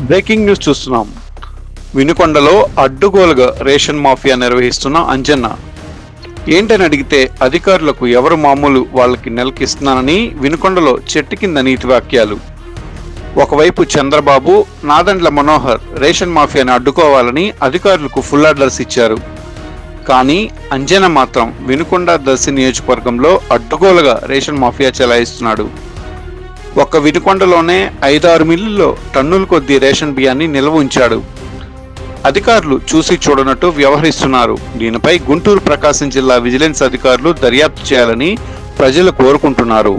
Breaking news చూస్తున్నాం. వినుకొండలో అడ్డుగోలుగా ration mafia నిర్వహిస్తున్న అంజన్న. ఏంటని అడిగితే అధికారులకు ఎవరు మామూలు వాళ్ళకి నెలకిస్తున్నానని వినుకొండలో చెట్టు కింద నీతి వాక్యాలు. ఒకవైపు చంద్రబాబు, నాదెండ్ల మనోహర్ రేషన్ మాఫియాని అడ్డుకోవాలని అధికారులకు ఫుల్ ఆర్డర్స్ ఇచ్చారు. కానీ అంజన మాత్రం వినుకొండ దర్శి నియోజకవర్గంలో అడ్డుగోలుగా రేషన్ మాఫియా చెలాయిస్తున్నాడు. ఒక్క వినుకొండలోనే 5-6 మిల్లుల్లో టన్నుల కొద్దీ రేషన్ బియ్యాన్ని నిల్వ ఉంచాడు. అధికారులు చూసి చూడనట్టు వ్యవహరిస్తున్నారు. దీనిపై గుంటూరు, ప్రకాశం జిల్లా విజిలెన్స్ అధికారులు దర్యాప్తు చేయాలని ప్రజలు కోరుకుంటున్నారు.